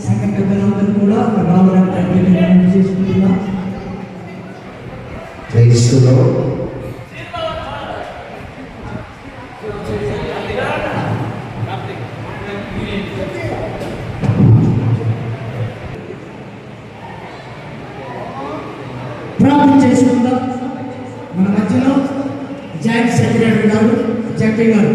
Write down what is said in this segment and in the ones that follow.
సంఘ పెద్దలందరూ కూడా రావాలని చేసుకుంటున్నా. క్రైస్తవులు ప్రార్థన చేసుకుందాం. మన మధ్యలో జాయింట్ సెక్రటరీ గారు జడ్పీ గారు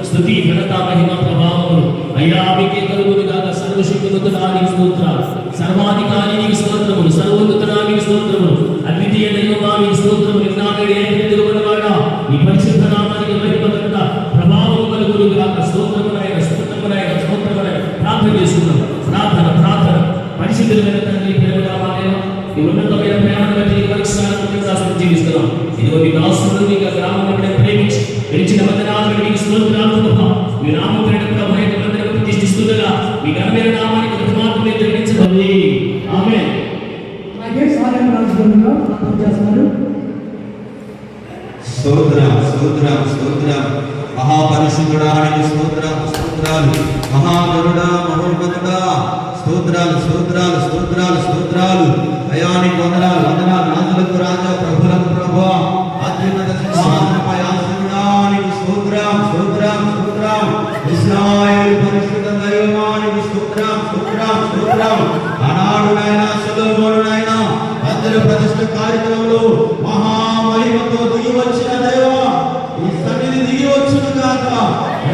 స్తుతి ఘనత మహిమ ప్రభావములు అయ్యా మీకే కలుగును గాక. సర్వశక్తిమంతుడానికి స్తోత్రాలు, సర్వాధికారికి స్తోత్రములు, సర్వోన్నతానికి స్తోత్రములు, అద్వితీయ దైవానికి స్తోత్రములు. నిన్నాడు ఏకమైనవాడా ఈ పరిశుద్ధ నామానికి మహిమ ఘనత ప్రభావము కలుగును గాక. స్తోత్రములైన స్తోత్రములైన స్తోత్రములైన ప్రార్థన చేసుకుందాం. ప్రార్థన పరిశుద్ధమైన తండ్రి, ప్రేమగా ఈ ఉన్నతమైన ప్రేమను బట్టి వరకు జీవిస్తున్నాం. ఇదిగో మీ దాసుడు మీ గ్రామంలో ప్రేమించి గెలిచిన వందనాలు మీకు స్తోత్రాలు ప్రభా. మీ నామం పేరున మందిరం ప్రతిష్ఠిస్తుండగా మీ ఘనమైన నామానికి ప్రతిమాత్మే జరిగించబడి ఆమేన్. అలాగే సాయం రాజుగా ప్రార్థన చేస్తున్నారు. స్తోత్రం మహాపరిశుద్ధుడానికి స్తోత్రాలు, మహాగరుడా మహోన్నతుడా స్తోత్రాలు అయానికి వందనాలు రాజులకు రాజా ప్రభులకు ప్రభువా అత్యున్నత సింహాసనపై ఆసీనుడానికి స్తోత్రం ఇశ్రాయేలు పరిశుద్ధ దైవమానికి స్తోత్రం ఆనాడునైనా సొలొమోనునైనా మందిర ప్రతిష్ఠ కార్యక్రమంలో మహామహిమతో దిగి వచ్చిన దైవమా ఈ సన్నిధి దిగి వచ్చును గాక,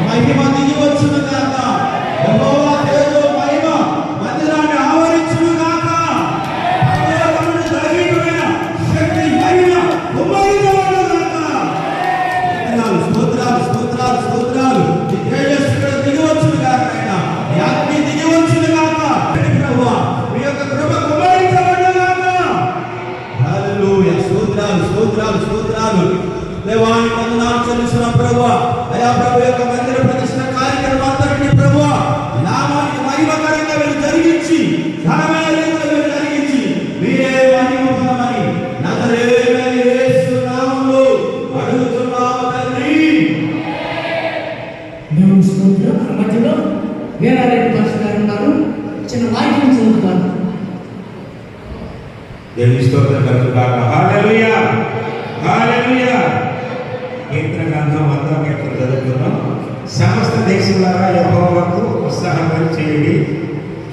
మహిమ దిగి వచ్చును గాక, యెహోవా తేజో మహిమ మందిరాన్ని ఆవరించును గాక, పరలోకమును దైవికమైన శక్తి మహిమ కుమ్మరించును గాక. స్తోత్రాలు ఈ తేజస్సుడు దిగి వచ్చును గాక, ఈ అగ్ని దిగి వచ్చును గాక. ప్రభువా మీ యొక్క కృప కుమ్మరించబడును గాక. హల్లెలూయా. స్తోత్రాలు దేవానికి వందనాలు చెల్లిస్తున్న ప్రభువా. అయా ప్రభు యొక్క మందిర ప్రతిష్ఠ కార్యక్రమం అంతటిని ప్రభువా నామానికి మహిమకరంగా మీరు జరిగించి ఘనమైన రీతిలో మీరు జరిగించి మీరే మహిమ పొందమని నజరేయుడైన యేసు నామములో అడుగుతున్నాము తండ్రి. దేవుని స్తోత్రం. మన మధ్యలో వీరారెడ్డి పాస్టర్ గారు ఉన్నారు. చిన్న వాక్యం చదువుతారు. దేవుని స్తోత్రం కలుగుగాక. హల్లెలూయా. కీర్తన గ్రంథం 100 చదువుతున్నాం. సమస్త దేశంలారా యెహోవాకు ఉత్సాహం చేయండి,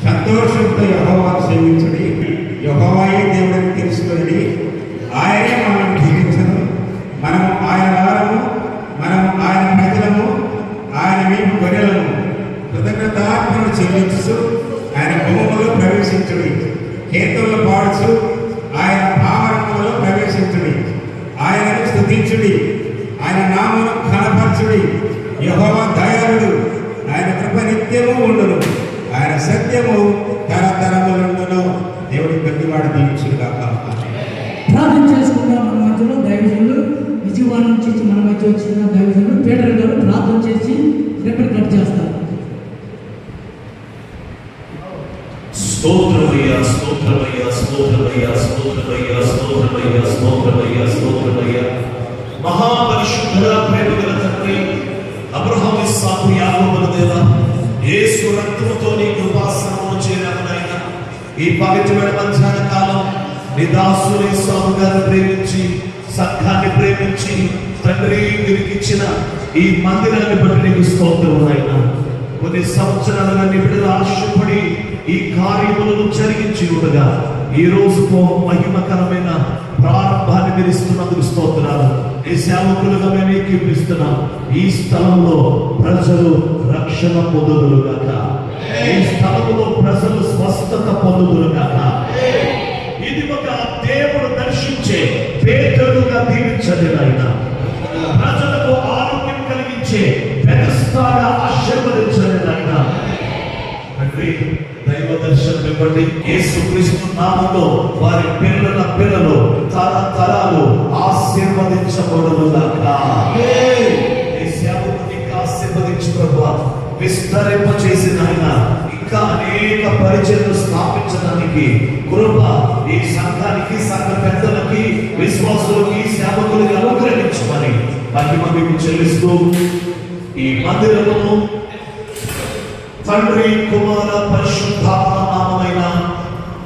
సంతోషంతో యెహోవాను సేవించండి. యెహోవాయే దేవుడని తెలుసుకొనండి. ఆయనే మనల్ని జీవించను. మనము ఆయన వారము, మనము ఆయన ప్రజలము, ఆయన మేము గొర్రెలము. కృతజ్ఞతార్పణలు చెల్లించు ఆయన భూములో ప్రవేశించుడి. కీర్తనలు పాడుచు ఆయన ఆవరణలో ప్రవేశించుడి. ఆయనను స్తుతించుడి, ఆయన నామమును ఘనపరచుడి. యెహోవా దయాళుడు, ఆయన కృప నిత్యము ఉండును, ఆయన సత్యము తరతరములుండును. దేవుడి ప్రతివాడు దీవించుగాక. ప్రార్థన చేసుకుందాం. మన మధ్యలో దైవజనులు విజయవాడ నుంచి మన మధ్య వచ్చిన దైవజనులు పీటర్ గారు ప్రార్థన చేసి రిపీట్ కట్ చేస్తారు. స్తోత్రమయ్యా. మహాపరిశుద్ధ ప్రేమగల తండ్రి, అబ్రహాము ఇస్సాకు యాకోబుల దేవా, యేసు రక్తముతో నీ కృపాసనములో చేరామనైనా ఈ పవిత్రమైన మధ్యాహ్న కాలం నీ దాసుని ఇస్సాకు గారిని ప్రేమించి సంఘాన్ని ప్రేమించి తండ్రి తిరిగిచ్చిన ఈ మందిరాన్ని బట్టి నీకు స్తోత్రమునైనా. కొన్ని సంవత్సరాలుగా నీ బిడ్డలు ఆశపడి ఈ కార్యములను జరిగించి ఉండగా ఈ రోజుకు మహిమకరమైన ప్రారంభాన్ని మీరు ఇస్తున్నందుకు స్తోత్రాలు. ఈ సేవకులుగా మేము కీర్తిస్తున్నాం. ఈ స్థలంలో ప్రజలు రక్షణ పొందుదురుగాక, ఈ స్థలంలో ప్రజలు స్వస్థత పొందుదురుగాక. ఇది ఒక దేవుడు దర్శించే పేదలుగా దీవించండి నాయన. ప్రజలకు ఆరోగ్యం కలిగించే వ్యవస్థగా ఆశీర్వదించండి నాయన. తండ్రి దైవ దర్శనం ఇవ్వండి. యేసుక్రీస్తు నామములో వారి పిల్లలు తరతరాలు ఆశీర్వదించబడునుగాక. ఈ సేవకుని ఆశీర్వదించు ప్రభువా, విస్తరింప చేసిన ఆయన ఇంకా ఇంకా అనేక పరిచయలు స్థాపించడానికి కృప ఈ సంఘానికి, సంఘ పెద్దలకి, విశ్వాసులకి, సేవకులకి అనుగ్రహించమని మహిమ మీకు చెల్లిస్తూ ఈ మందిరమును తండ్రి, కుమార, పరిశుద్ధాత్మ నామమైన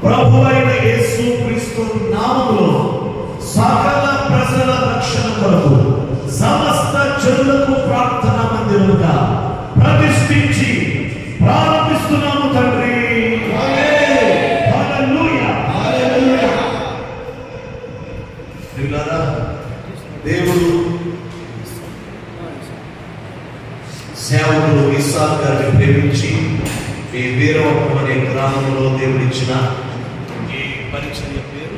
ప్రభువైన యేసు క్రీస్తు నామములో సకల ప్రజల రక్షణ కొరకు సమస్త జనులకు ప్రార్థనా మందిరముగా ప్రతిష్ఠించి ప్రారంభిస్తున్నాము తండ్రి. హల్లెలూయా. ప్రియులారా, దేవుడు సేవకుడు ఇస్సాకు గారిని ప్రేమించి ఈ వీరవరం అనే గ్రామంలో దేవుడిచ్చిన ఈ పరిచర్య పేరు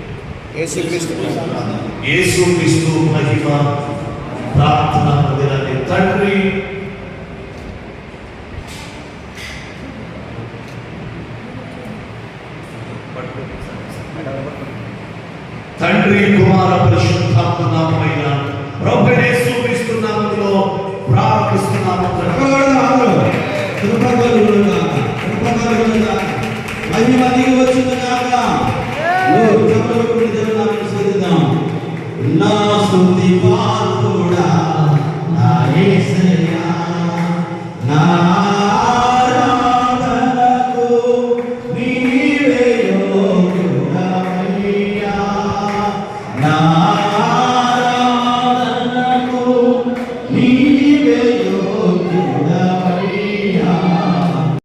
యేసుక్రీస్తు మహిమ ప్రార్థనా మందిరాన్ని తండ్రి, కుమార, పరిశుద్ధాత్మ నామమైన ప్రభువైన యేసుక్రీస్తు నామములో ప్రార్థిస్తున్నాము. మహిమ దిగి వచ్చింది కాక నా స్తుతి పాత్రుడా నా యేసయ్యా.